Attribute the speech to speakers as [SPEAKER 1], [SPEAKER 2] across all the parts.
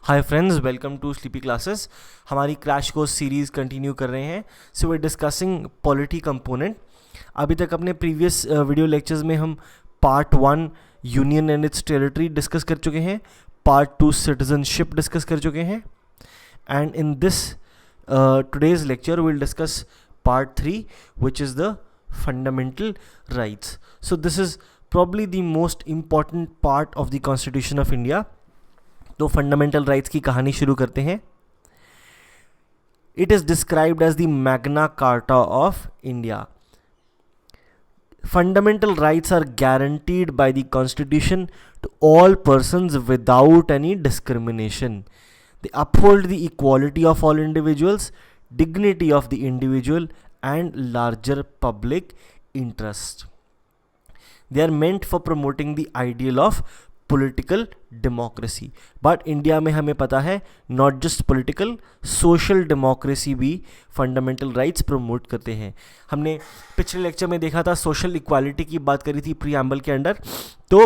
[SPEAKER 1] Hi friends, welcome to sleepy classes. हमारी crash course series continue कर रहे हैं। So we discussing polity component. अभी तक अपने प्रीवियस वीडियो लेक्चर्स में हम part 1 union and its territory discuss कर चुके हैं, पार्ट 2 सिटीजनशिप डिस्कस कर चुके हैं, and in this today's lecture we'll discuss part 3, which is the fundamental rights. So this is probably the most important part of the Constitution of India. तो fundamental rights की कहानी शुरू करते हैं। It is described as the Magna Carta of India. Fundamental rights are guaranteed by the constitution to all persons without any discrimination. They uphold the equality of all individuals, dignity of the individual and larger public interest. They are meant for promoting the ideal of political democracy. But India में हमें पता है not just political, social democracy भी fundamental rights promote करते हैं। हमने पिछले lecture में देखा था social equality की बात करी थी preamble के अंडर। तो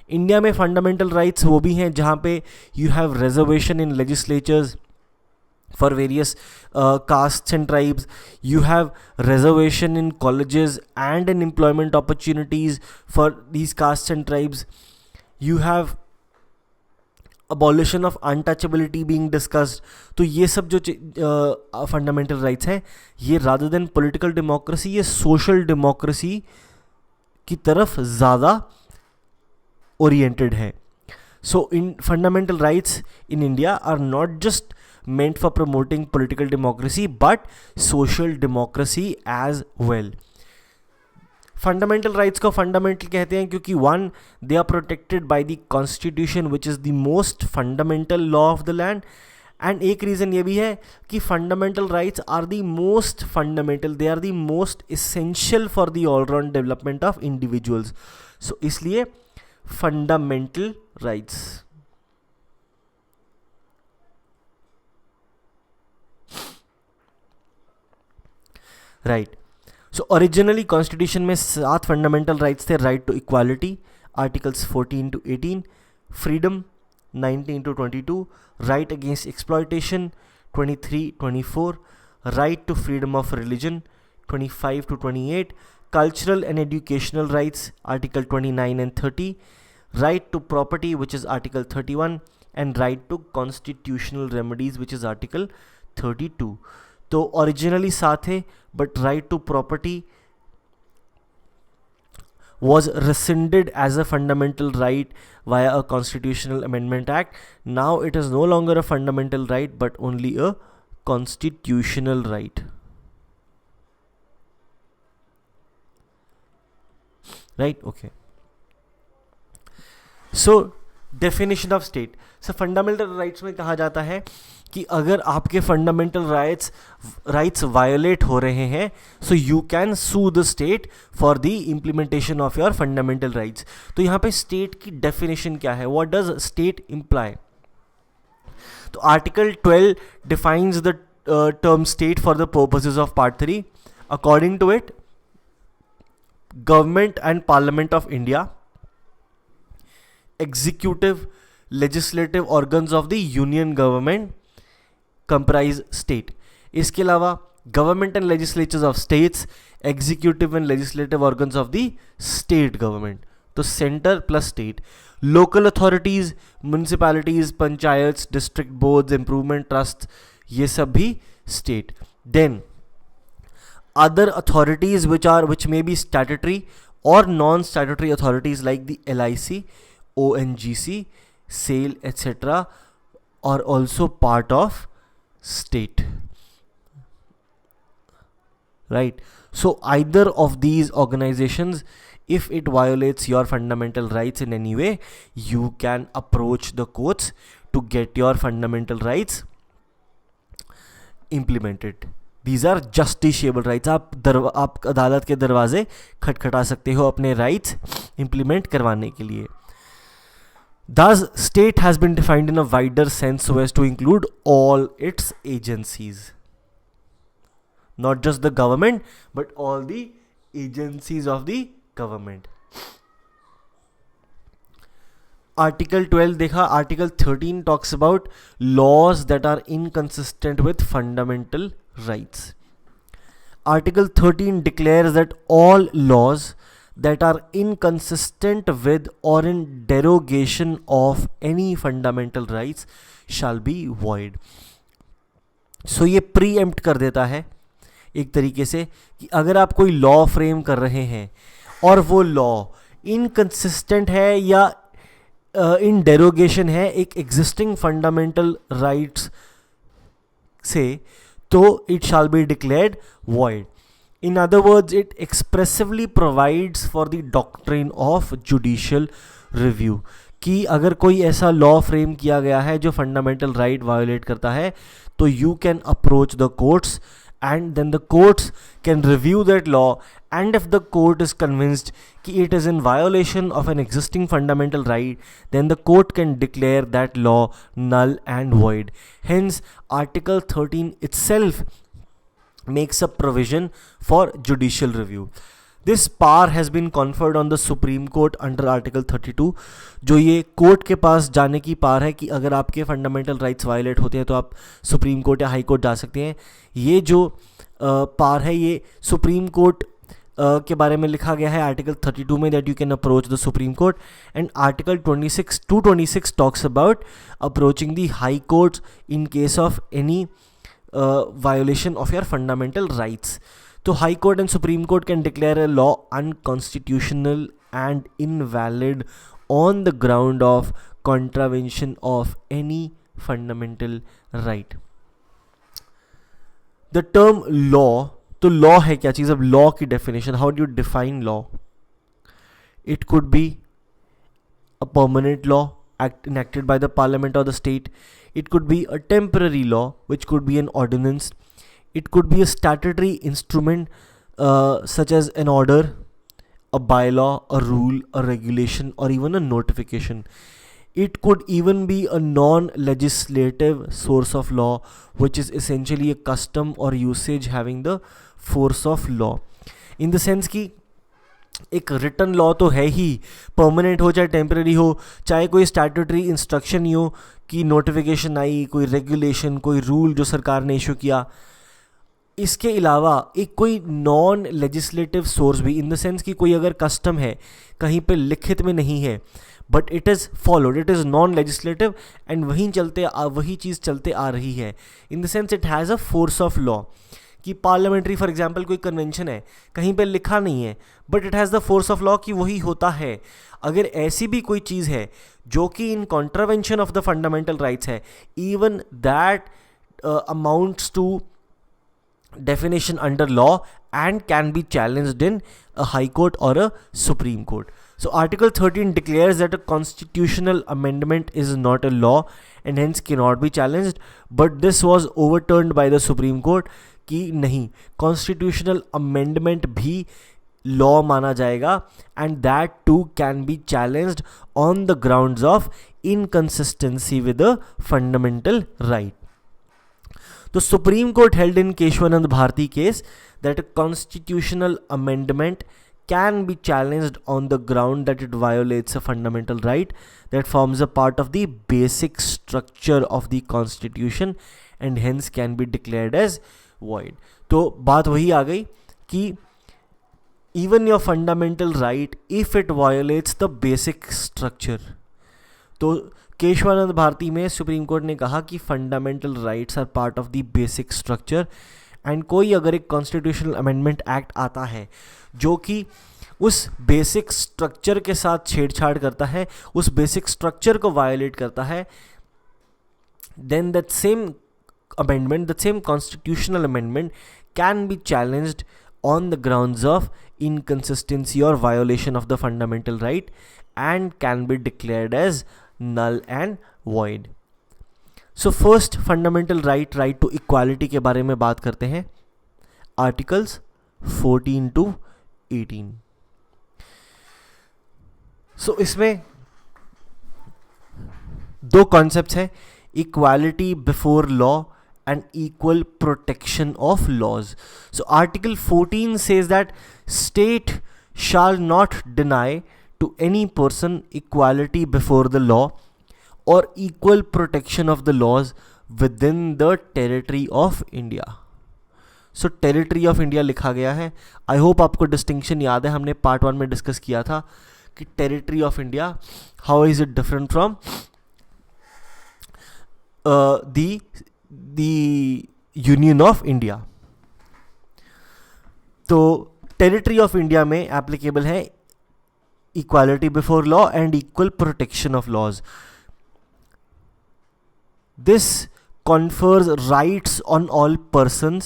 [SPEAKER 1] इंडिया में fundamental rights वो भी हैं जहाँ पे you have reservation in legislatures for various castes and tribes. You have reservation in colleges and in employment opportunities for these castes and tribes. You have abolition of untouchability being discussed. तो ये सब जो fundamental rights हैं ये rather than political democracy ये social democracy की तरफ ज़्यादा oriented है. So in fundamental rights in India are not just meant for promoting political democracy but social democracy as well. Fundamental rights को fundamental कहते हैं क्योंकि one, they are protected by the constitution which is the most fundamental law of the land, and एक reason ये भी है कि fundamental rights are the most fundamental, they are the most essential for the all round development of individuals. So इसलिए fundamental rights. Right. So originally constitution में 7 fundamental rights थे। Right to equality, articles 14 to 18, freedom 19 to 22, right against exploitation 23-24, right to freedom of religion 25 to 28, cultural and educational rights article 29 and 30, right to property which is article 31, and right to constitutional remedies which is article 32. तो originally 7 थे, but right to property was rescinded as a fundamental right via a constitutional amendment act. Now it is no longer a fundamental right but only a constitutional right. Right? Okay. So definition of state. So fundamental rights में कहा जाता है कि अगर आपके fundamental rights violet हो रहे हैं so you can sue the state for the implementation of your fundamental rights. तो यहाँ पे स्टेट की डेफिनेशन क्या है, व्हाट डज स्टेट इम्प्लाई? तो article 12 defines the term state for the purposes of part 3. According to it, government and parliament of India, executive legislative organs of the union government comprise state. इसके अलावा government and legislatures of states, executive and legislative organs of the state government. तो center plus state, local authorities, municipalities, panchayat, district boards, improvement trusts, ये सब भी state. Then other authorities which may be statutory or non-statutory authorities like the LIC, ONGC, SAIL, etc. are also part of state. Right? So either of these organizations, if it violates your fundamental rights in any way, you can approach the courts to get your fundamental rights implemented. These are justiciable rights. आप अदालत के दरवाजे खटखटा सकते हो अपने rights implement करवाने के लिए. Thus, state has been defined in a wider sense so as to include all its agencies. Not just the government, but all the agencies of the government. Article 12 देखा. Article 13 talks about laws that are inconsistent with fundamental rights. Article 13 declares that all laws that are inconsistent with or in derogation of any fundamental rights shall be void. So ये preempt कर देता है एक तरीके से कि अगर आप कोई लॉ फ्रेम कर रहे हैं और वो लॉ इनकंसिस्टेंट है या इन डेरोगेशन है एक एग्जिस्टिंग फंडामेंटल राइट्स से, तो it shall be declared void. In other words, it expressively provides for the doctrine of judicial review कि अगर कोई ऐसा लॉ फ्रेम किया गया है जो फंडामेंटल राइट वायोलेट करता है, तो you can approach the courts and then the courts can review that law, and if the court is convinced कि it is in violation of an existing fundamental right, then the court can declare that law null and void. Hence article 13 itself makes a provision for judicial review. This power has been conferred on the Supreme Court under Article 32. जो ये court के पास जाने की power है कि अगर आपके fundamental rights violate होते हैं तो आप सुप्रीम कोर्ट या हाई कोर्ट जा सकते हैं. ये जो पावर है ये सुप्रीम कोर्ट के बारे में लिखा गया है आर्टिकल 32 में, that you can approach the supreme court. And article 226 talks about approaching the high courts in case of any violation of your fundamental rights. तो high court and supreme court can declare a law unconstitutional and invalid on the ground of contravention of any fundamental right. The term law, तो law है क्या चीज़? अब law की definition, how do you define law? It could be a permanent law enacted by the parliament or the state. It could be a temporary law which could be an ordinance. It could be a statutory instrument such as an order, a bylaw, a rule, a regulation, or even a notification. It could even be a non-legislative source of law, which is essentially a custom or usage having the force of law. In the sense कि एक written law तो है ही, permanent हो चाहे temporary हो, चाहे कोई statutory instruction ही हो कि नोटिफिकेशन आई, कोई रेगुलेशन, कोई रूल जो सरकार ने इशू किया. इसके अलावा एक कोई नॉन लेजिस्लेटिव सोर्स भी, इन द सेंस कि कोई अगर कस्टम है कहीं पे लिखित में नहीं है but it is followed, it is non legislative and वही चीज़ चलते आ रही है. In the sense it has a force of law. कि पार्लियामेंट्री फॉर एग्जांपल कोई कन्वेंशन है, कहीं पे लिखा नहीं है but it has the force of law कि वही होता है. अगर ऐसी भी कोई चीज़ है जो कि in contravention of the fundamental rights है, even that amounts to definition under law and can be challenged in a high court or a supreme court. So article 13 declares that a constitutional amendment is not a law and hence cannot be challenged, but this was overturned by the supreme court कि नहीं, constitutional amendment भी law माना जाएगा and that too can be challenged on the grounds of inconsistency with the fundamental right. The Supreme Court held in Keshwanand Bharti case that a constitutional amendment can be challenged on the ground that it violates a fundamental right that forms a part of the basic structure of the constitution and hence can be declared as void. तो बात वही आ गई कि even your fundamental right if it violates the basic structure. तो केशवानंद भारती में supreme court ने कहा कि fundamental rights are part of the basic structure and कोई अगर एक कॉन्स्टिट्यूशनल अमेंडमेंट एक्ट आता है जो कि उस बेसिक स्ट्रक्चर के साथ छेड़छाड़ करता है, उस बेसिक स्ट्रक्चर को वायोलेट करता है, then that same amendment, that same constitutional amendment can be challenged on the grounds of inconsistency or violation of the fundamental right and can be declared as null and void. So first fundamental right, right to equality के बारे में बात करते हैं. Articles 14 to 18. So इसमें दो concepts हैं, equality before law and equal protection of laws. So article 14 says that state shall not deny to any person equality before the law or equal protection of the laws within the territory of India. So territory of India लिखा गया है. I hope आपको distinction याद है, हमने part 1 में discuss किया था कि territory of India, how is it different from the union of India. तो टेरिटरी ऑफ इंडिया में एप्लीकेबल है equality before law and equal protection of laws. This confers rights on all persons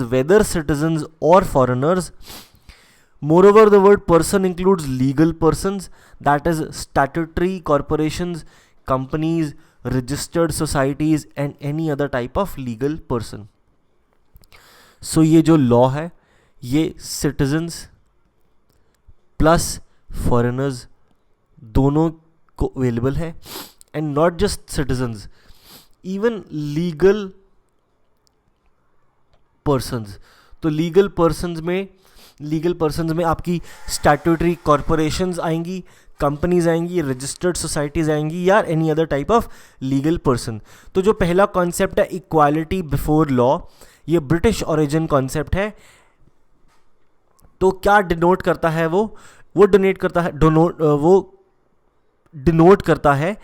[SPEAKER 1] whether citizens or foreigners. Moreover, the word person includes legal persons, that is statutory corporations, companies, registered societies and any other type of legal person. So ये जो law है ये citizens plus foreigners दोनों को available है, and not just citizens, even legal persons. तो legal persons में आपकी statutory corporations आएंगी, कंपनीज आएंगी, रजिस्टर्ड सोसाइटीज आएंगी या any other type of legal person. तो जो पहला कॉन्सेप्ट है इक्वालिटी बिफोर लॉ, ये ब्रिटिश ओरिजिन कॉन्सेप्ट है. तो क्या डिनोट करता है वो डिनोट करता है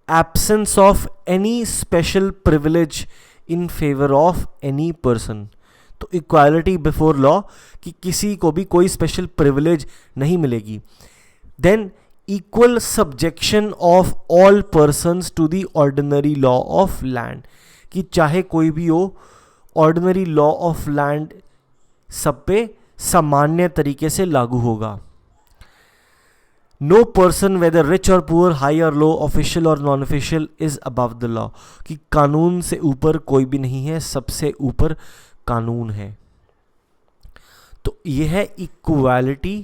[SPEAKER 1] absence of any special privilege in favor of any person. तो इक्वालिटी बिफोर लॉ कि किसी को भी कोई स्पेशल प्रिविलेज नहीं मिलेगी. Then equal subjection of all persons to the ordinary law of land, कि चाहे कोई भी हो ऑर्डिनरी लॉ ऑफ लैंड सब पे सामान्य तरीके से लागू होगा. No person whether rich or poor, high or low, official or non-official is above the law. कि कानून से ऊपर कोई भी नहीं है, सबसे ऊपर कानून है. तो यह है equality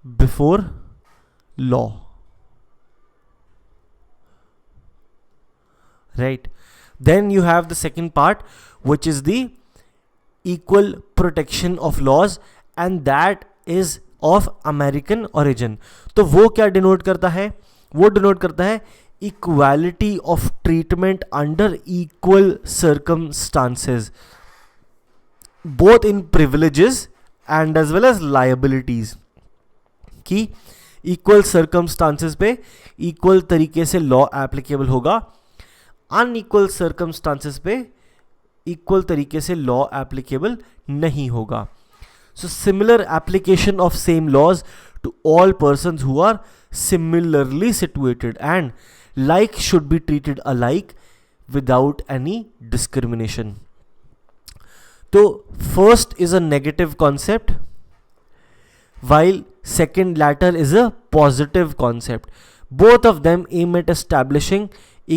[SPEAKER 1] before law. Right. Then you have the second part, which is the equal protection of laws, and that is of American origin. तो वो क्या डिनोट करता है? वो डिनोट करता है equality of treatment under equal circumstances, both in privileges and as well as liabilities. कि equal circumstances पे इक्वल तरीके से लॉ एप्लीकेबल होगा, अनइक्वल सर्कमस्टांसेस पे इक्वल तरीके से लॉ एप्लीकेबल नहीं होगा. So similar application of same laws to all persons who are similarly situated and like should be treated alike without any discrimination. So first is a negative concept while second latter is a positive concept. Both of them aim at establishing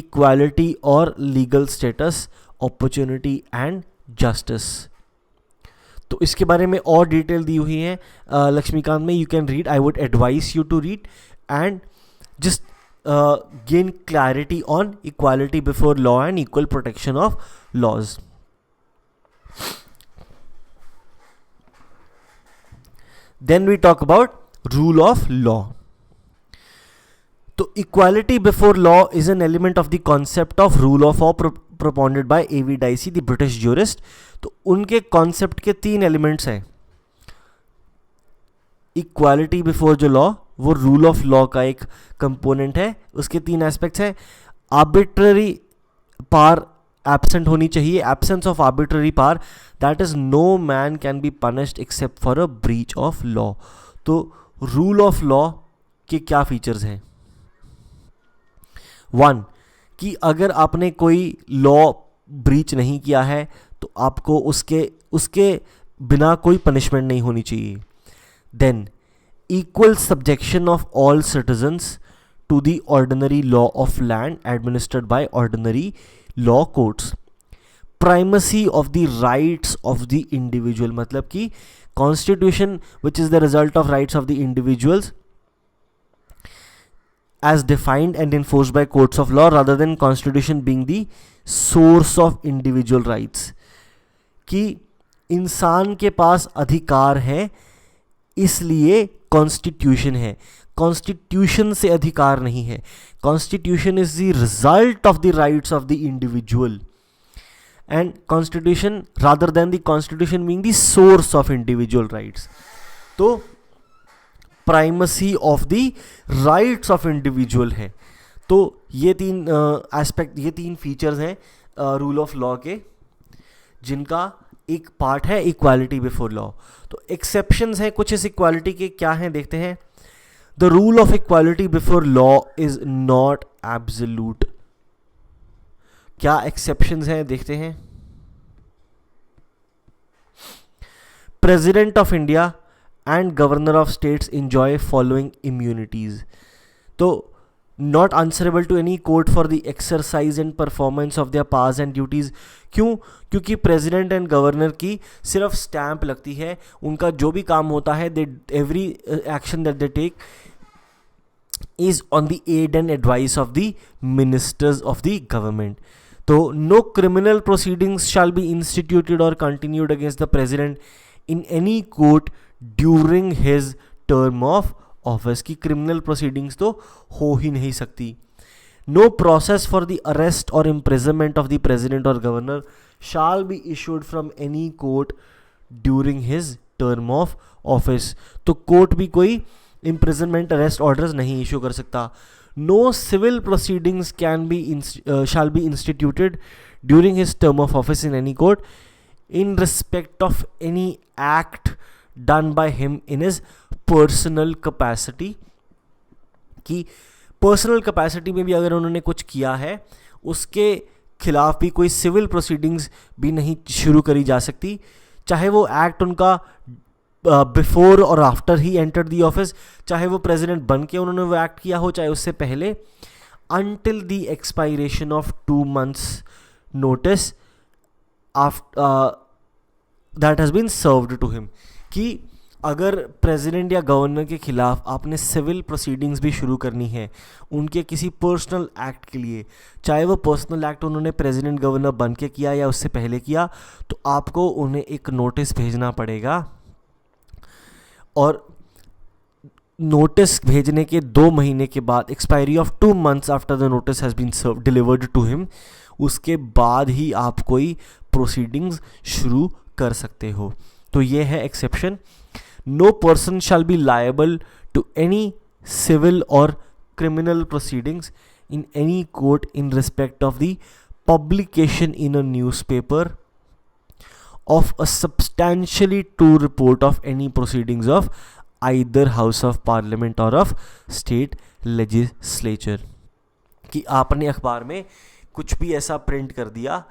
[SPEAKER 1] equality or legal status, opportunity and justice. तो इसके बारे में और detail दी हुई है लक्ष्मीकांत में. You can read, I would advise you to read and just gain clarity on equality before law and equal protection of laws. Then we talk about rule of law. तो equality before law is an element of the concept of rule of law propounded by A.V. Dicey, the British jurist. तो उनके concept के 3 elements हैं. Equality before जो law, वो rule of law का एक component है. उसके 3 एस्पेक्ट्स हैं. आर्बिट्ररी पावर एब्सेंट होनी चाहिए, absence of arbitrary power, that is no man can be punished except for a breach of law. तो रूल ऑफ लॉ के क्या फीचर्स हैं? 1 कि अगर आपने कोई लॉ ब्रीच नहीं किया है तो आपको उसके बिना कोई पनिशमेंट नहीं होनी चाहिए. Then equal subjection of all citizens to the ordinary law of land administered by ordinary law courts. Primacy of the rights of the individual, मतलब कि constitution which is the result of rights of the individuals as defined and enforced by courts of law rather than constitution being the source of individual rights. कि इंसान के पास अधिकार है इसलिए constitution है, constitution से अधिकार नहीं है. Constitution is the result of the rights of the individual, and constitution rather than the constitution being the source of individual rights. तो primacy of the rights of individual है. तो ये तीन एस्पेक्ट, ये तीन फीचर्स हैं रूल ऑफ लॉ के, जिनका एक पार्ट है इक्वालिटी बिफोर लॉ. तो एक्सेप्शंस हैं कुछ इस इक्वालिटी के, क्या हैं देखते हैं. The rule of equality before law is not absolute. क्या एक्सेप्शंस हैं देखते हैं. President of India and governor of states enjoy following immunities. तो not answerable to any court for the exercise and performance of their powers and duties. क्यों? क्योंकि president and governor की सिर्फ stamp लगती है, उनका जो भी काम होता है, they every action that they take is on the aid and advice of the ministers of the government. So no criminal proceedings shall be instituted or continued against the president in any court during his term of office. की criminal proceedings तो हो ही नहीं सकती. No process for the arrest or imprisonment of the president or governor shall be issued from any court during his term of office. तो court भी कोई imprisonment arrest orders नहीं issue कर सकता. No civil proceedings shall be instituted during his term of office in any court in respect of any act done by him in his personal capacity. कि personal capacity में भी अगर उन्होंने कुछ किया है, उसके खिलाफ भी कोई सिविल प्रोसीडिंग्स भी नहीं शुरू करी जा सकती, चाहे वो एक्ट उनका बिफोर और after he enter the office, चाहे वो प्रेसिडेंट बन के उन्होंने वो एक्ट किया हो, चाहे उससे पहले, until the expiration of 2 months notice that has been served to him. कि अगर प्रेसिडेंट या गवर्नर के खिलाफ आपने सिविल प्रोसीडिंग्स भी शुरू करनी है उनके किसी पर्सनल एक्ट के लिए, चाहे वो पर्सनल एक्ट उन्होंने प्रेसिडेंट गवर्नर बन के किया या उससे पहले किया, तो आपको उन्हें एक नोटिस भेजना पड़ेगा. और नोटिस भेजने के 2 महीने के बाद, expiry of 2 months after the notice has been delivered to him, उसके बाद ही आप कोई प्रोसीडिंग्स शुरू कर सकते हो. तो ये है exception. No person shall be liable to any civil और criminal proceedings in any court in respect of the publication in a newspaper of a substantially true report of any proceedings of either House of Parliament or of State Legislature. कि आपने अखबार में कुछ भी ऐसा print कर दिया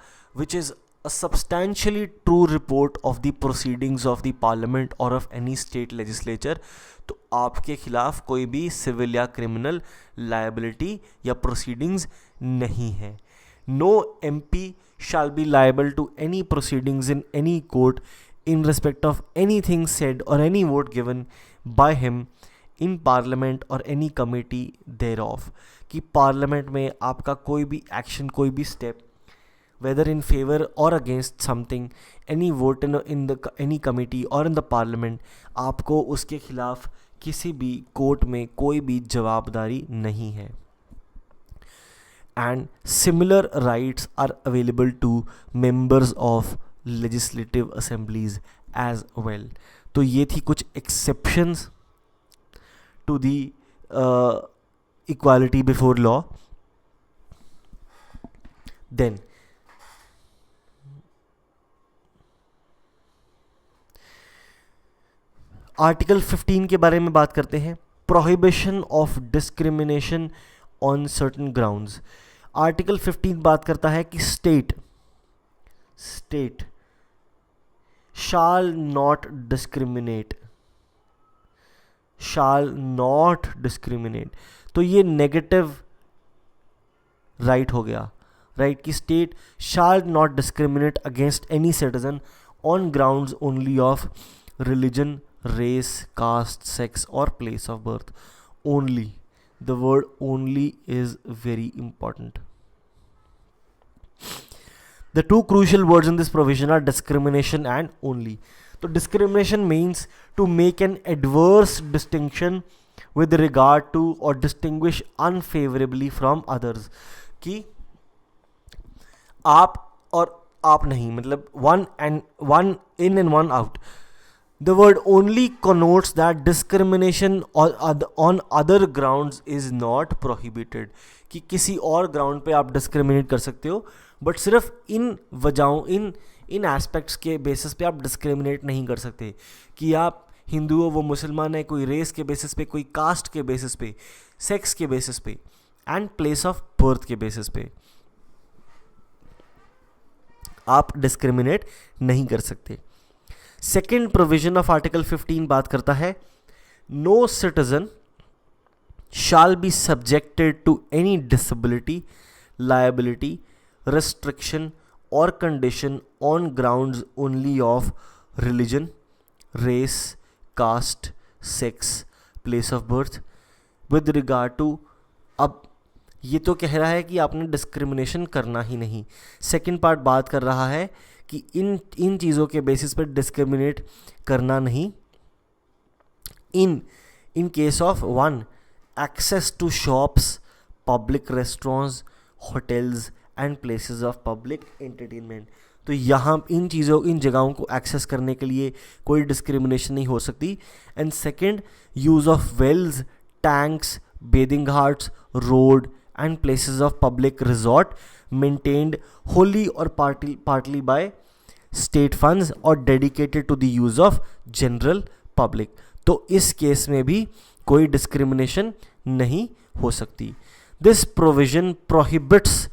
[SPEAKER 1] which is a substantially true report of the proceedings of the Parliament or of any State Legislature, तो आपके खिलाफ कोई भी सिविल या क्रिमिनल लायबिलिटी या प्रोसीडिंग्स नहीं है. No MP shall be liable to any proceedings in any court in respect of anything said or any vote given by him in parliament or any committee thereof. कि parliament में आपका कोई भी action, कोई भी step, whether in favor or against something, any vote in the any committee or in the parliament, आपको उसके खिलाफ किसी भी कोर्ट में कोई भी जवाबदारी नहीं है. And similar rights are available to members of legislative assemblies as well. तो ये थी कुछ exceptions to the equality before law. Then article 15 के बारे में बात करते हैं. Prohibition of discrimination on certain grounds. Article 15 बात करता है कि स्टेट शाल नॉट डिस्क्रिमिनेट. तो ये नेगेटिव राइट हो गया, राइट, कि state shall not discriminate against any citizen on grounds only of religion, race, caste, sex और place of birth. Only, the word only is very important. The two crucial words in this provision are discrimination and only. तो discrimination means to make an adverse distinction with regard to और distinguish unfavourably from others, कि आप और आप नहीं, मतलब one in and one out. The word only connotes that discrimination on other grounds is not prohibited, कि किसी और ग्राउंड पे आप डिस्क्रिमिनेट कर सकते हो, बट सिर्फ इन वजहों इन एस्पेक्ट्स के बेसिस पे आप डिस्क्रिमिनेट नहीं कर सकते, कि आप हिंदू हो वो मुसलमान है, कोई रेस के बेसिस पे, कोई कास्ट के बेसिस पे, सेक्स के बेसिस पे एंड प्लेस ऑफ बर्थ के बेसिस पे आप डिस्क्रिमिनेट नहीं कर सकते. सेकेंड प्रोविजन ऑफ आर्टिकल 15 बात करता है, no citizen shall be subjected to any disability, liability, restriction or condition on grounds only of religion, race, caste, sex, place of birth with regard to. अब ये तो कह रहा है कि आपने डिस्क्रिमिनेशन करना ही नहीं. सेकंड पार्ट बात कर रहा है कि इन चीज़ों के बेसिस पर डिस्क्रिमिनेट करना नहीं. इन case of one, access to shops, public restaurants, hotels and places of public entertainment. तो यहाँ इन जगहों को एक्सेस करने के लिए कोई डिस्क्रिमिनेशन नहीं हो सकती. And second, use of wells, tanks, bathing ghats, road and places of public resort maintained wholly और पार्टली बाय स्टेट फंड्स और dedicated to the use of general public. तो इस केस में भी कोई डिस्क्रिमिनेशन नहीं हो सकती. This provision prohibits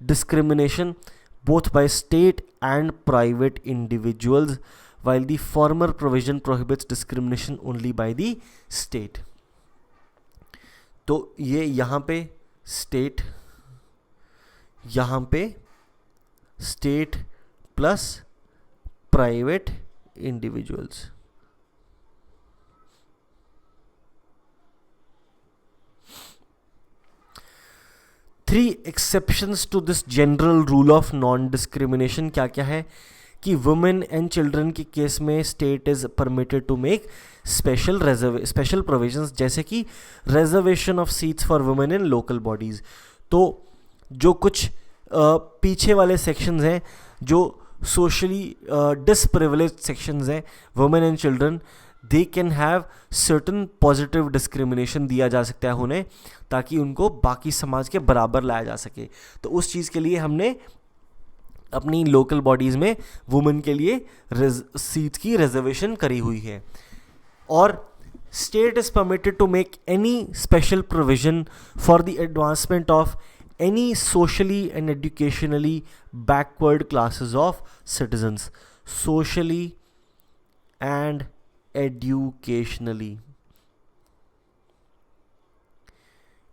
[SPEAKER 1] discrimination both by state and private individuals, while the former provision prohibits discrimination only by the state. तो ये यहाँ पे state, यहाँ पे state plus private individuals. Three exceptions to this general rule of non discrimination क्या क्या है कि वुमेन एंड चिल्ड्रन के केस में state is permitted to make special provisions, जैसे कि reservation of seats for women in local bodies. तो जो कुछ पीछे वाले सेक्शंस हैं, जो सोशली डिसप्रिविलेज्ड सेक्शंस हैं, women and children, they can have certain positive discrimination दिया जा सकता है उन्हें, ताकि उनको बाकी समाज के बराबर लाया जा सके. तो उस चीज़ के लिए हमने अपनी लोकल बॉडीज़ में वुमेन के लिए सीट की रिजर्वेशन करी हुई है. और state is permitted to make any special provision for the advancement of any socially and educationally backward classes of citizens. Socially and educationally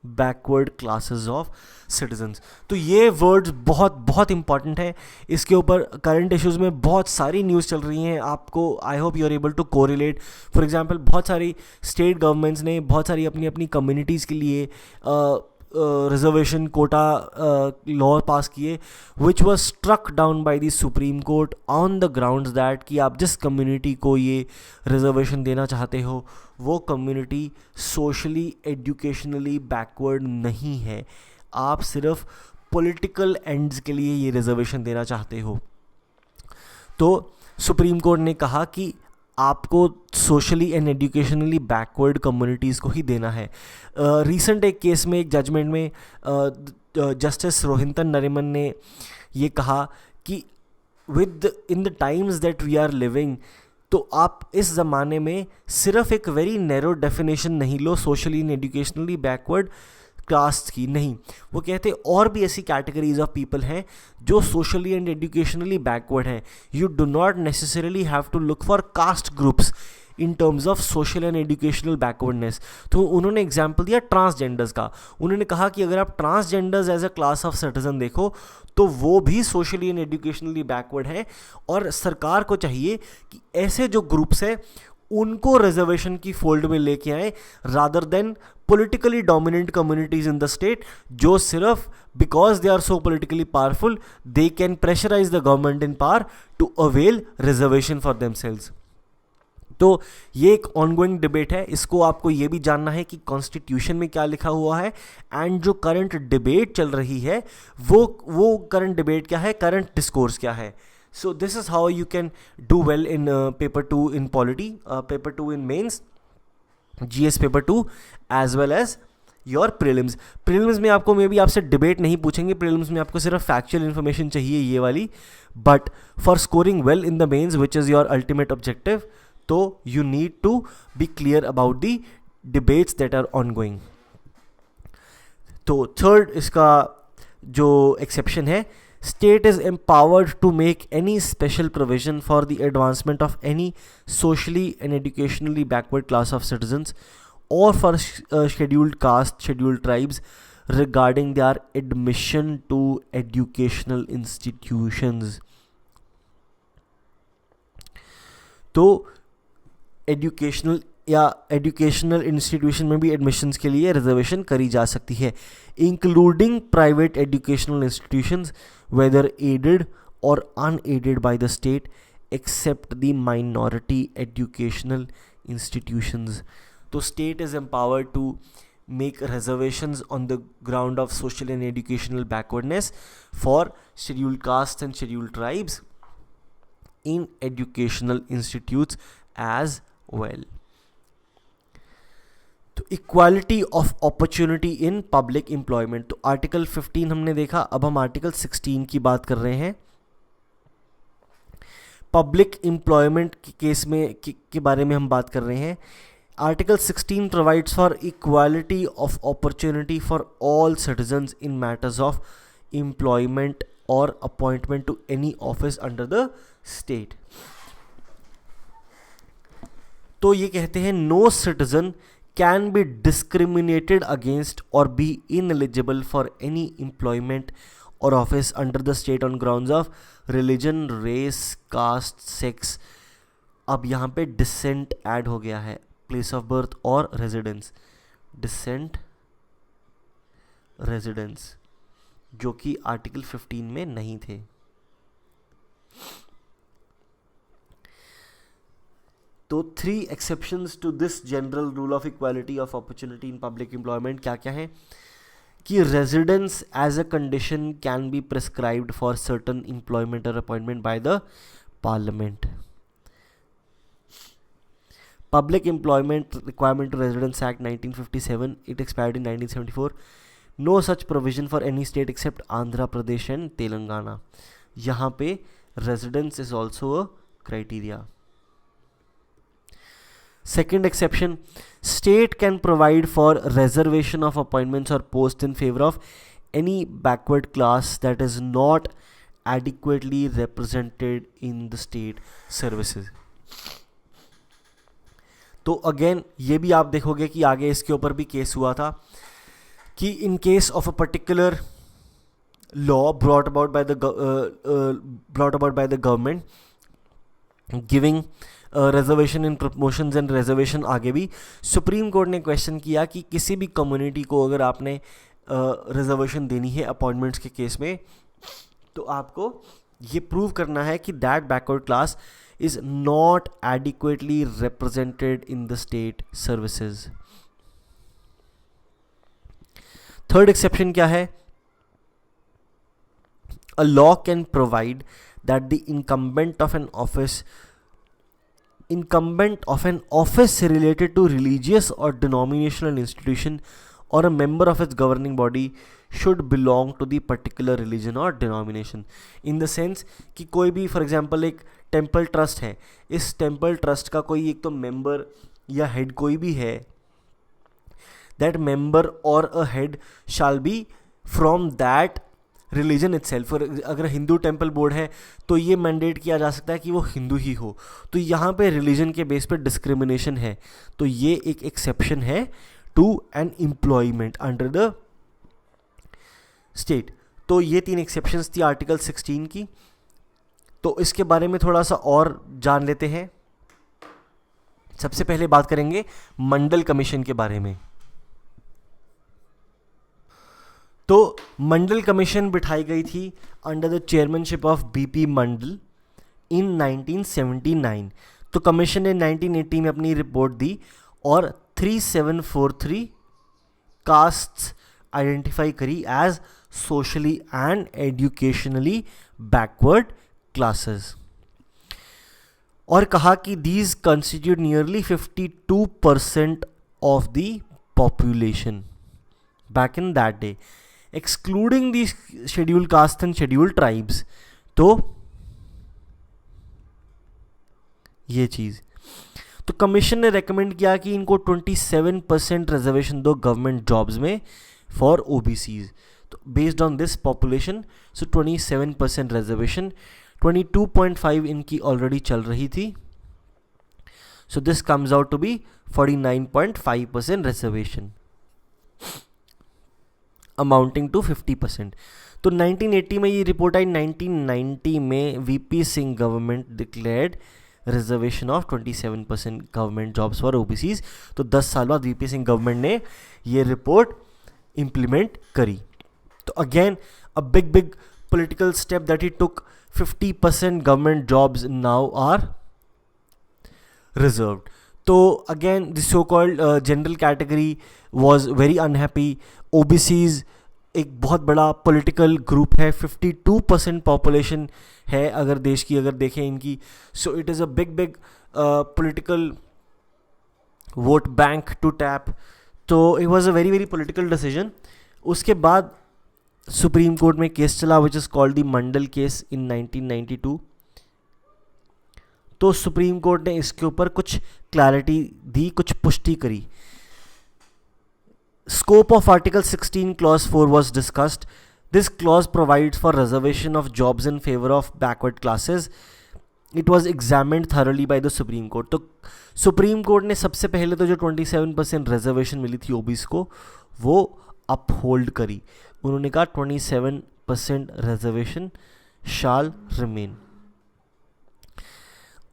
[SPEAKER 1] backward classes of citizens. तो ये वर्ड्स बहुत बहुत इंपॉर्टेंट है. इसके ऊपर करंट इश्यूज़ में बहुत सारी न्यूज़ चल रही हैं. आपको I hope you are able to correlate. For example, बहुत सारी स्टेट गवर्नमेंट्स ने बहुत सारी अपनी अपनी कम्युनिटीज़ के लिए रिजर्वेशन कोटा लॉ पास किए, which was struck down by the supreme court on the grounds that कि आप जिस कम्युनिटी को ये रिजर्वेशन देना चाहते हो वो कम्युनिटी सोशली एजुकेशनली बैकवर्ड नहीं है, आप सिर्फ पॉलिटिकल एंड्स के लिए ये रिजर्वेशन देना चाहते हो. तो सुप्रीम कोर्ट ने कहा कि आपको socially and educationally backward communities को ही देना है. रीसेंट एक केस में, एक जजमेंट में जस्टिस रोहिंटन नरिमन ने ये कहा कि in the times that we are living, तो आप इस ज़माने में सिर्फ एक वेरी नैरो डेफिनेशन नहीं low socially and educationally backward caste की, नहीं. वो कहते और भी ऐसी कैटेगरीज ऑफ पीपल हैं जो सोशली एंड एजुकेशनली बैकवर्ड हैं. You do not necessarily have to look for caste groups in terms of social and educational backwardness. तो उन्होंने एग्जाम्पल दिया ट्रांसजेंडर्स का. उन्होंने कहा कि अगर आप transgenders as a class of citizen देखो तो वो भी सोशली एंड एजुकेशनली बैकवर्ड है, और सरकार को चाहिए कि ऐसे जो ग्रुप्स हैं उनको रिजर्वेशन की फोल्ड में लेके आए, rather than politically dominant communities in the state जो सिर्फ because they are so politically powerful they can pressurize the government in power to avail reservation for themselves. तो ये एक ऑनगोइंग डिबेट है, इसको आपको ये भी जानना है कि कॉन्स्टिट्यूशन में क्या लिखा हुआ है, एंड जो करंट डिबेट चल रही है वो करंट डिबेट क्या है, करंट डिस्कोर्स क्या है. So this is how you can do well in paper 2 in polity, paper 2 in mains, GS paper 2 as well as your prelims. Prelims में आपको मे बी आपसे डिबेट नहीं पूछेंगे, prelims में आपको सिर्फ फैक्चुअल इन्फॉर्मेशन चाहिए ये वाली, but for scoring well in the mains which is your ultimate objective, तो you need to be clear about the debates that are ongoing. तो थर्ड इसका जो एक्सेप्शन है, state is empowered to make any special provision for the advancement of any socially and educationally backward class of citizens or for scheduled caste, scheduled tribes regarding their admission to educational institutions. तो educational या educational institution में भी admissions के लिए reservation करी जा सकती है, including private educational institutions whether aided और unaided by the state except the minority educational institutions. तो state is empowered to make reservations on the ground of social and educational backwardness for scheduled castes and scheduled tribes in educational institutes as well. तो equality of opportunity in public employment, तो article 15 हमने देखा, अब हम article 16 की बात कर रहे हैं. पब्लिक एम्प्लॉयमेंट के केस में के बारे में हम बात कर रहे हैं. Article 16 provides for equality of opportunity for all citizens in matters of employment और appointment to any office under the state. तो ये कहते हैं no citizen can be discriminated against or be ineligible for any employment or office under the state on grounds of religion, race, caste, sex. अब यहाँ पे descent add हो गया है, place of birth और residence. descent, residence, जो कि article 15 में नहीं थे. तो 3 exceptions to this general rule of equality of opportunity in public employment क्या क्या है कि residence as a condition can be prescribed for certain employment और appointment by the parliament. Public employment requirement to residence act 1957, it expired in 1974. No such provision for any state except Andhra Pradesh and Telangana. यहाँ पे residence is also a criteria. Second exception, state can provide for reservation of appointments or posts in favor of any backward class that is not adequately represented in the state services. तो again ये भी आप देखोगे कि आगे इसके ऊपर भी केस हुआ था कि इन case of a particular law brought about by the government giving reservation in promotions and reservation, आगे भी सुप्रीम कोर्ट ने क्वेश्चन किया कि किसी भी कम्युनिटी को अगर आपने रिजर्वेशन देनी है अपॉइंटमेंट्स के केस में, तो आपको ये प्रूव करना है कि that backward class is not adequately represented in the state services. Third exception क्या है? A law can provide that the incumbent of an office related to religious or denominational institution or a member of its governing body should belong to the particular religion or denomination. In the sense कि कोई भी for example एक temple trust है, इस temple trust का कोई एक तो मेंबर या हेड कोई भी है, that member or a head shall be from that religion itself. अगर हिंदू टेम्पल बोर्ड है तो ये मैंडेट किया जा सकता है कि वो हिंदू ही हो. तो यहाँ पे रिलीजन के बेस पे डिस्क्रिमिनेशन है, तो ये एक एक्सेप्शन है to an employment under the state. तो ये 3 एक्सेप्शंस थी आर्टिकल 16 की. तो इसके बारे में थोड़ा सा और जान लेते हैं. सबसे पहले बात करेंगे मंडल कमीशन के बारे में. तो मंडल कमीशन बिठाई गई थी under the chairmanship of BP Mandal in 1979. तो कमीशन ने 1980 में अपनी रिपोर्ट दी और 3743 कास्ट्स आइडेंटिफाई करी as socially and educationally backward classes, और कहा कि these constitute nearly 52% of the population back in that day, excluding the scheduled caste and scheduled tribes. तो ये चीज़, तो कमीशन ने रेकमेंड किया कि इनको 27% रिजर्वेशन दो गवर्नमेंट जॉब्स में फॉर ओबीसीज। तो based on this population, so 27% reservation, 22.5 इनकी ऑलरेडी चल रही थी, so this comes out to be 49.5% reservation amounting to 50%। तो 1980 में ये रिपोर्ट आई, 1990 में VP Singh government declared reservation of 27% government jobs for OBCs. तो 10 साल बाद वीपी सिंह गवर्नमेंट ने ये रिपोर्ट इम्प्लीमेंट करी। तो again a big political step that he took, 50% government jobs now are reserved. So again the so-called general category was very unhappy. OBCs एक बहुत बड़ा political group है, 52% population है अगर देश की अगर देखें इनकी, so it is a big political vote bank to tap. तो it was a very political decision. उसके बाद सुप्रीम कोर्ट में केस चला which is called the Mandal case in 1992। तो सुप्रीम कोर्ट ने इसके ऊपर कुछ क्लैरिटी दी, कुछ पुष्टि करी। Scope of article 16 clause 4 was discussed. This clause provides for reservation of jobs in favour of backward classes. It was examined thoroughly bye the supreme court. तो supreme court ने सबसे पहले तो जो 27% रिजर्वेशन मिली थी ओबीसी को वो अपहोल्ड करी। उन्होंने कहा 27% रिजर्वेशन शाल रिमेन।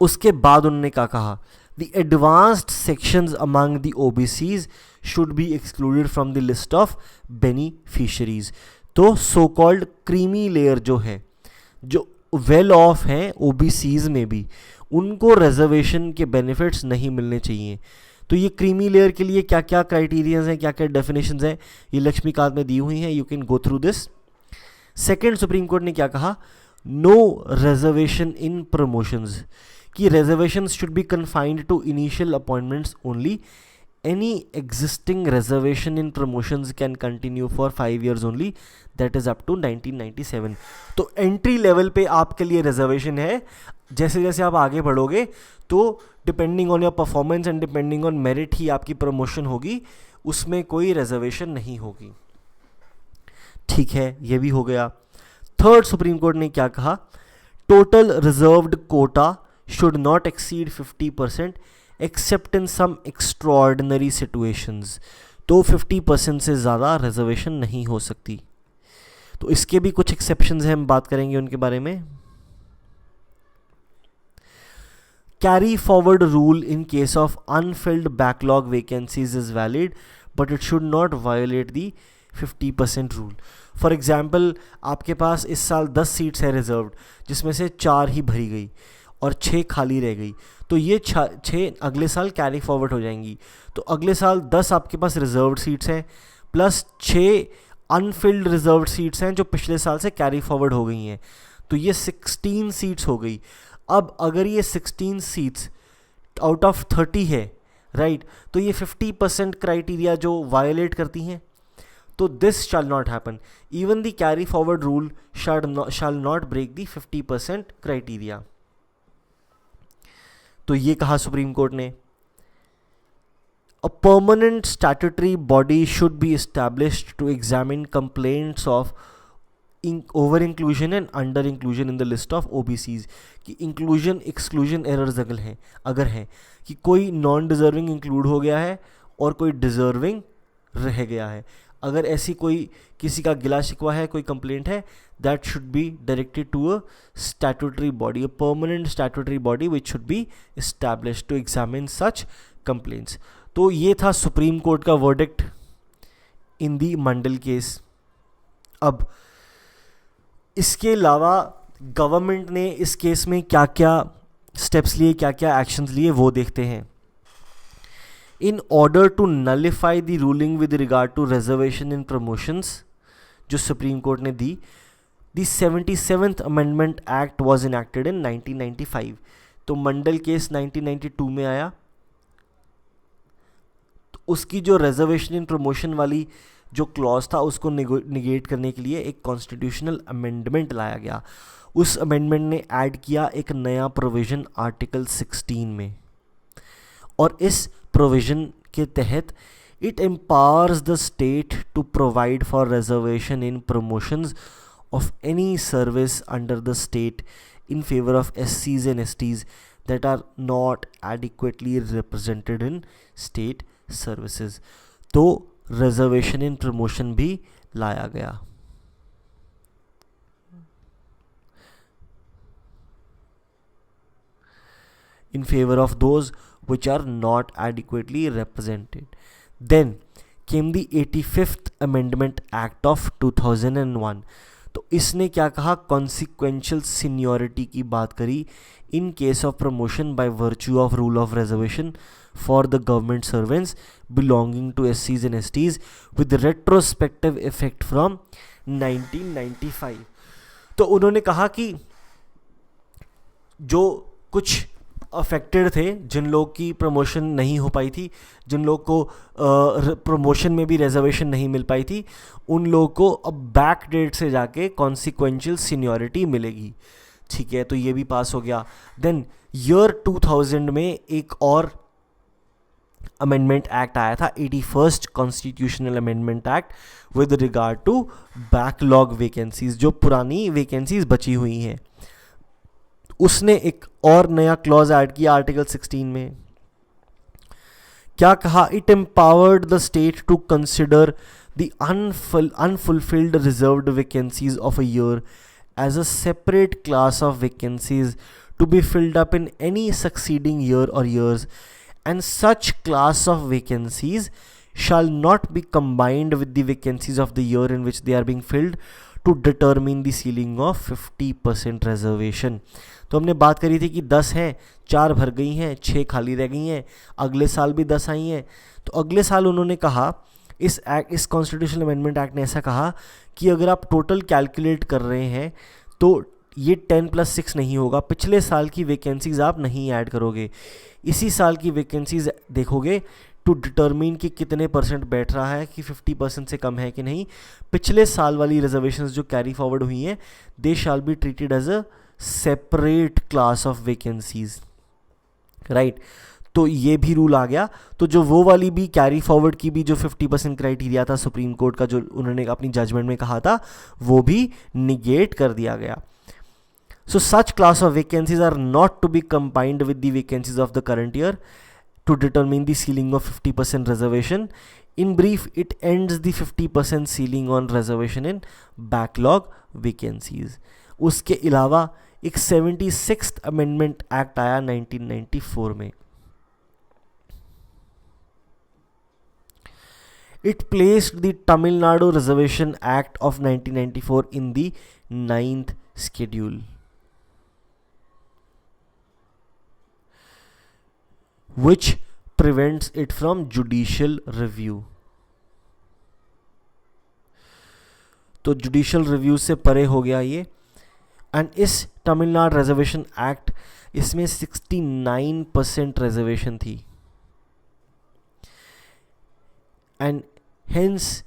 [SPEAKER 1] उसके बाद उन्होंने क्या कहा, the advanced sections among the OBCs should be excluded from the list of beneficiaries. तो सो कॉल्ड क्रीमी लेयर जो है, जो वेल ऑफ हैं ओबीसीज में भी, उनको रिजर्वेशन के बेनिफिट्स नहीं मिलने चाहिए। तो ये क्रीमी लेयर के लिए क्या क्या क्राइटेरियाज हैं, क्या क्या डेफिनेशंस हैं, ये लक्ष्मीकांत में दी हुई हैं, you can go through this. Second, supreme court ने क्या कहा, नो रिजर्वेशन इन प्रमोशंस, कि reservations should be confined to initial appointments only. Any existing reservation in promotions can continue for 5 years only, that is up to 1997। तो entry level पे आपके लिए reservation है, जैसे जैसे आप आगे बढ़ोगे तो depending on your performance and depending on merit ही आपकी प्रमोशन होगी, उसमें कोई रिजर्वेशन नहीं होगी। ठीक है, ये भी हो गया। थर्ड, सुप्रीम कोर्ट ने क्या कहा, total reserved quota should not exceed 50% except in some extraordinary situations. तो 50% से ज़्यादा रिजर्वेशन नहीं हो सकती। तो इसके भी कुछ एक्सेप्शंस हैं, हम बात करेंगे उनके बारे में। Carry forward rule in case of unfilled backlog vacancies is valid, but it should not violate the 50% rule. For example, आपके पास इस साल 10 सीट्स है रिजर्व्ड, जिसमें से 4 ही भरी गई और 6 खाली रह गई, तो ये 6 अगले साल कैरी फॉरवर्ड हो जाएंगी। तो अगले साल 10 आपके पास रिजर्व्ड सीट्स हैं प्लस 6 अनफिल्ड रिजर्व्ड सीट्स हैं जो पिछले साल से कैरी फॉरवर्ड हो गई हैं, तो ये 16 सीट्स हो गई। अब अगर ये 16 सीट्स आउट ऑफ 30 है, राइट, तो ये 50% क्राइटेरिया जो वायलेट करती हैं, तो this shall not happen. Even the carry forward rule shall not break the 50% criteria. तो ये कहा सुप्रीम कोर्ट ने। A permanent statutory body should be established to examine complaints of over inclusion and under inclusion in the list of OBCs, कि inclusion exclusion errors अगर हैं कि कोई non deserving include हो गया है और कोई डिजर्विंग रह गया है, अगर ऐसी कोई किसी का गिला शिकवा है, कोई कंप्लेंट है, that should be directed to a statutory body, a permanent statutory body which should be established to examine such complaints. तो ये था सुप्रीम कोर्ट का verdict in the Mandal case. अब इसके अलावा गवर्नमेंट ने इस केस में क्या क्या स्टेप्स लिए, क्या क्या एक्शंस लिए, वो देखते हैं. In order to nullify the ruling with regard to reservation in promotions जो सुप्रीम कोर्ट ने दी, the 77th amendment act was enacted in 1995. तो मंडल केस 1992 में आया. तो उसकी जो रिजर्वेशन इन प्रमोशन वाली जो क्लॉज था उसको निगेट करने के लिए एक कॉन्स्टिट्यूशनल अमेंडमेंट लाया गया. उस अमेंडमेंट ने ऐड किया एक नया प्रोविजन आर्टिकल 16 में, और इस प्रोविजन के तहत it empowers the state to provide for reservation in promotions of any service under the state in favor of SCs and STs that are not adequately represented in state services. तो reservation in promotion भी लाया गया. In favor of those which are not adequately represented. Then came the 85th Amendment Act of 2001. तो इसने क्या कहा, consequential seniority की बात करी in case of promotion by virtue of rule of reservation for the government servants belonging to SCs and STs with retrospective effect from 1995. तो उन्होंने कहा कि जो कुछ अफेक्टेड थे, जिन लोग की प्रमोशन नहीं हो पाई थी, जिन लोग को प्रमोशन में भी रिजर्वेशन नहीं मिल पाई थी, उन लोगों को अब बैक डेट से जाके कॉन्सिक्वेंशियल सीनियोरिटी मिलेगी. ठीक है, तो ये भी पास हो गया. देन ईयर 2000 में एक और अमेंडमेंट एक्ट आया था, 81st constitutional amendment act with regard to backlog vacancies, जो पुरानी वैकेंसीज बची हुई हैं. उसने एक और नया क्लॉज ऐड किया आर्टिकल 16 में. क्या कहा, it empowered the state to consider the unfulfilled reserved vacancies of a year as a separate class of vacancies to be filled up in any succeeding year और years, and such class of vacancies shall not be combined with the vacancies of the year in which they are being filled to determine the ceiling of 50% reservation. तो हमने बात करी थी कि 10 हैं, 4 भर गई हैं, 6 खाली रह गई हैं, अगले साल भी 10 आई हैं. तो अगले साल उन्होंने कहा, इस कॉन्स्टिट्यूशनल अमेंडमेंट एक्ट ने ऐसा कहा कि अगर आप टोटल कैलकुलेट कर रहे हैं तो ये 10+6 नहीं होगा, पिछले साल की वैकेंसीज आप नहीं ऐड करोगे, इसी साल की वैकेंसीज देखोगे टू डिटरमिन कि कितने परसेंट बैठ रहा है, कि 50% से कम है कि नहीं. पिछले साल वाली रिजर्वेशंस जो कैरी फॉरवर्ड हुई हैं, they shall be treated as a separate class of vacancies, right. तो ये भी रूल आ गया. तो जो वो वाली भी कैरी फॉरवर्ड की भी जो 50% क्राइटेरिया था सुप्रीम कोर्ट का, जो उन्होंने अपनी जजमेंट में कहा था, वो भी निगेट कर दिया गया. So such class of vacancies are not to be combined with the vacancies of the current year to determine the ceiling of 50% reservation. In brief, it ends the 50% ceiling on reservation in backlog vacancies. उसके अलावा एक 76th Amendment Act आया 1994 में. It placed the Tamil Nadu Reservation Act of 1994 in the 9th schedule, which prevents it from judicial review. तो judicial review से परे हो गया ये. एंड इस तमिलनाडु रिजर्वेशन एक्ट, इसमें 69% रिजर्वेशन थी, and hence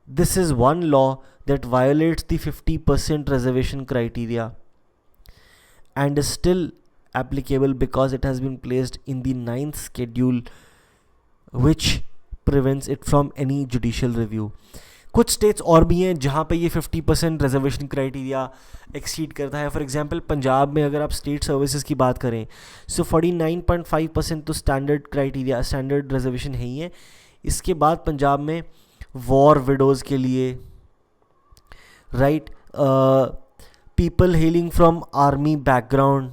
[SPEAKER 1] this is one law that violates the 50% reservation criteria and is still applicable because it has been placed in the 9th schedule, which prevents it from any judicial review. कुछ states और भी हैं जहाँ पे ये 50% reservation criteria exceed करता है. For example Punjab में अगर आप स्टेट सर्विसेज की बात करें, सो 49.5% तो स्टैंडर्ड क्राइटेरिया, स्टैंडर्ड रिजर्वेशन है ही है. इसके बाद पंजाब में वॉर विडोज़ के लिए, right, people hailing from army background,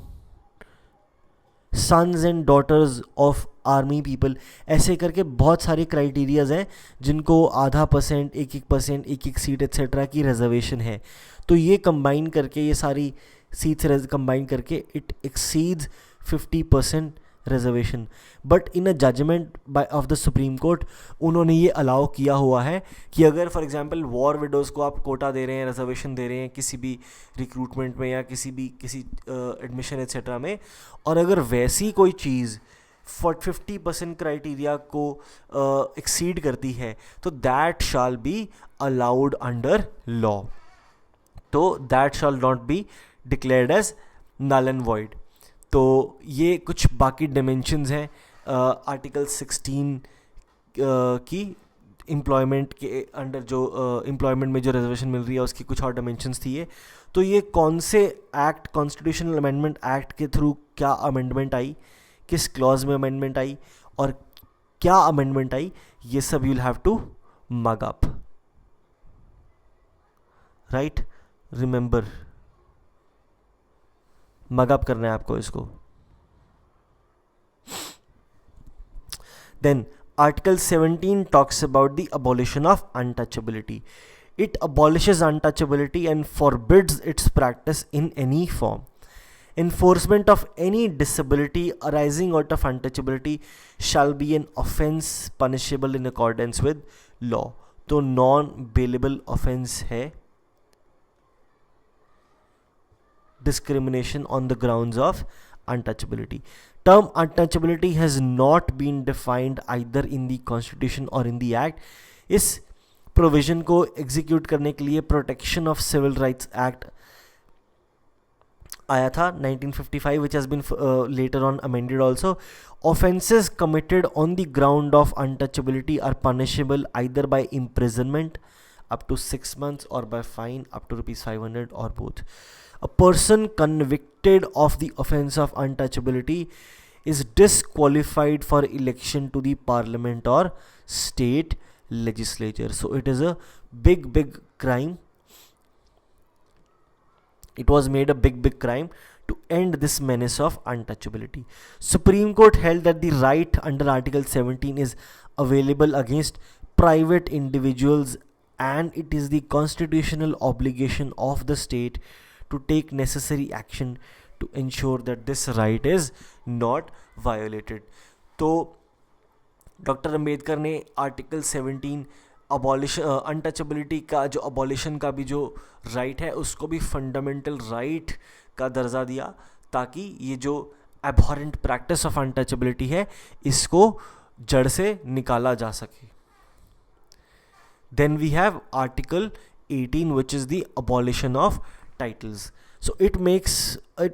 [SPEAKER 1] sons and daughters of army people, ऐसे करके बहुत सारे क्राइटेरियाज हैं जिनको आधा %, 1% 1 सीट एक्सेट्रा की रिजर्वेशन है. तो ये कंबाइन करके, ये सारी सीट्स कंबाइन करके it exceeds 50% reservation. But in a judgment by of the supreme court उन्होंने ये अलाउ किया हुआ है कि अगर फॉर एग्जांपल वॉर विडोज़ को आप कोटा दे रहे हैं, रिजर्वेशन दे रहे हैं किसी भी रिक्रूटमेंट में या किसी एडमिशन एक्सेट्रा में, और अगर वैसी कोई चीज़ 50% क्राइटेरिया को एक्सीड करती है तो that shall be allowed under law. तो that shall not be declared as null and void. तो ये कुछ बाकी डिमेंशंस हैं आर्टिकल 16 की एम्प्लॉयमेंट के अंडर, जो एम्प्लॉयमेंट में जो रिजर्वेशन मिल रही है उसकी कुछ और डिमेंशंस थी ये. तो ये कौन से एक्ट, कॉन्स्टिट्यूशनल अमेंडमेंट एक्ट के थ्रू क्या अमेंडमेंट आई, किस क्लॉज में अमेंडमेंट आई और क्या अमेंडमेंट आई, ये सब you will have to mug up, right. Remember, mug up करना है आपको इसको. Then Article 17 talks about the abolition of untouchability. It abolishes untouchability and forbids its practice in any form. Enforcement of any disability arising out of untouchability shall be an offence punishable in accordance with law. तो non bailable offence है discrimination on the grounds of untouchability. Term untouchability has not been defined either in the constitution or in the act. इस provision को execute करने के लिए protection of civil rights act आया था 1955, which has been later on amended also. Offences committed on the ground of untouchability are punishable either by imprisonment up to 6 months or by fine up to ₹500 or both. A person convicted of the offence of untouchability is disqualified for election to the parliament or state legislature. So it is a big crime. It was made a big crime to end this menace of untouchability. Supreme Court held that the right under Article 17 is available against private individuals, and it is the constitutional obligation of the state to take necessary action to ensure that this right is not violated. तो doctor Ambedkar ने article 17 untouchability का जो abolition का भी जो right है उसको भी फंडामेंटल राइट का दर्जा दिया, ताकि ये जो एबहॉरेंट प्रैक्टिस ऑफ अनटचेबिलिटी है इसको जड़ से निकाला जा सके. Then we have Article 18, which is the abolition of titles. So it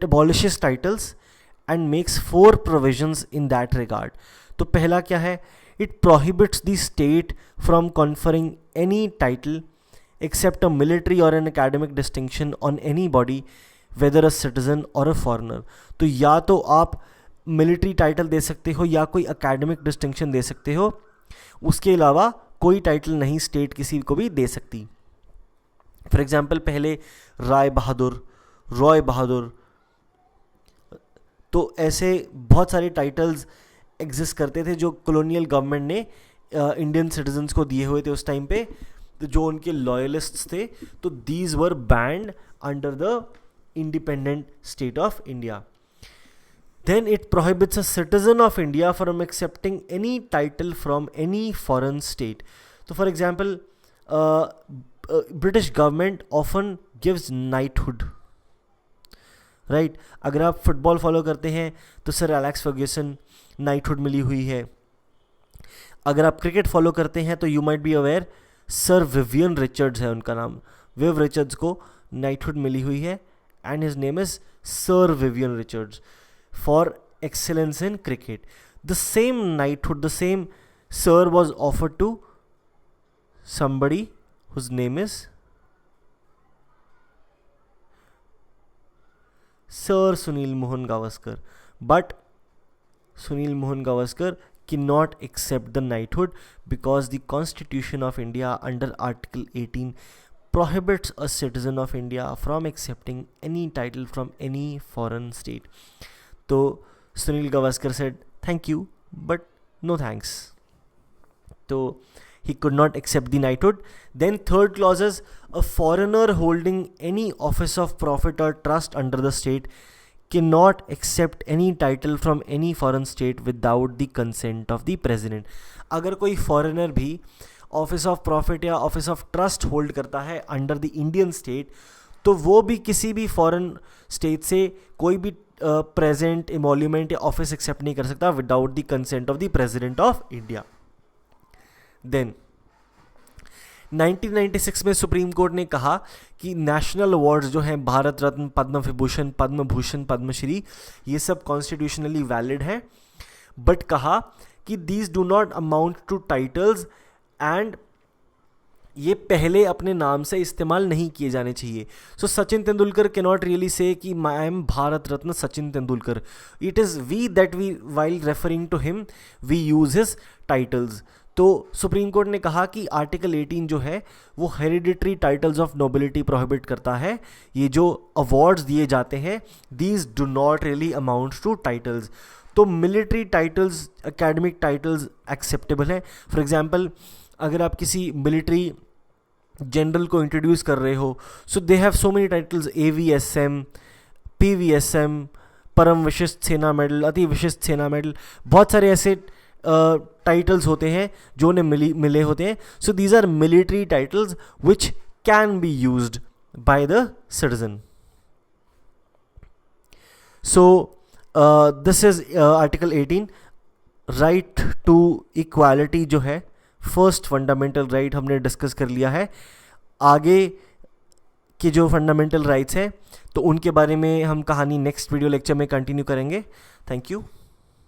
[SPEAKER 1] abolishes titles and makes 4 provisions in that regard. तो पहला क्या है? It prohibits the state from conferring any title except a military or an academic distinction on anybody, whether a citizen or a foreigner. तो या तो आप military title दे सकते हो या कोई अकेडमिक डिस्टिंक्शन दे सकते हो, उसके अलावा कोई टाइटल नहीं स्टेट किसी को भी दे सकती. फॉर एग्जाम्पल पहले रॉय बहादुर, तो ऐसे बहुत सारे टाइटल्स एग्जिस्ट करते थे जो कॉलोनियल गवर्नमेंट ने इंडियन सिटीजन्स को दिए हुए थे उस टाइम पे, तो जो उनके लॉयलिस्ट्स थे, तो these were band under the independent state of India. Then it prohibits a citizen of India from accepting any title from any foreign state. So for example, British government often gives knighthood, right? अगर आप football follow करते हैं तो sir Alex Ferguson knighthood मिली हुई है. अगर आप cricket follow करते हैं तो you might be aware sir Vivian Richards है उनका नाम, विव रिचर्ड्स को नाइटहुड मिली हुई है and his name is sir Vivian Richards for excellence in cricket. The same knighthood, the same sir was offered to somebody whose name is Sir Sunil Mohan Gavaskar, but Sunil Mohan Gavaskar cannot accept the knighthood because the Constitution of India under Article 18 prohibits a citizen of India from accepting any title from any foreign state. तो Sunil Gavaskar said, thank you, but no thanks. So he could not accept the knighthood. Then third clause is, a foreigner holding any office of profit or trust under the state cannot accept any title from any foreign state without the consent of the president. अगर कोई foreigner भी office of profit या office of trust hold करता है under the Indian state, तो वो भी किसी भी फॉरेन स्टेट से कोई भी प्रेजेंट एमोल्यूमेंट या ऑफिस एक्सेप्ट नहीं कर सकता without the consent of the president of India. Then 1996 में सुप्रीम कोर्ट ने कहा कि नेशनल अवार्ड्स जो हैं, भारत रत्न, पद्म विभूषण, पद्म भूषण, पद्मश्री, ये सब कॉन्स्टिट्यूशनली वैलिड हैं, बट कहा कि these do not amount to titles and ये पहले अपने नाम से इस्तेमाल नहीं किए जाने चाहिए. So Sachin Tendulkar can not really say कि I am Bharat Ratna Sachin Tendulkar. It is we that we while referring to him we use his titles. तो सुप्रीम कोर्ट ने कहा कि आर्टिकल 18 जो है वो hereditary titles of nobility prohibit करता है. ये जो अवार्ड्स दिए जाते हैं, these do not really amount to titles. तो military titles, academic titles acceptable हैं. फॉर एग्जांपल, अगर आप किसी मिलिट्री जनरल को इंट्रोड्यूस कर रहे हो, so they have so many titles, AVSM, PVSM, परम विशिष्ट सेना मेडल, अति विशिष्ट सेना मेडल, बहुत सारे ऐसे टाइटल्स होते हैं जो उन्हें मिले होते हैं. So these are military titles which can be used by the citizen. So this is article 18. Right to equality जो है, फर्स्ट फंडामेंटल राइट हमने डिस्कस कर लिया है. आगे के जो फंडामेंटल राइट्स हैं तो उनके बारे में हम कहानी नेक्स्ट वीडियो लेक्चर में कंटिन्यू करेंगे. Thank you.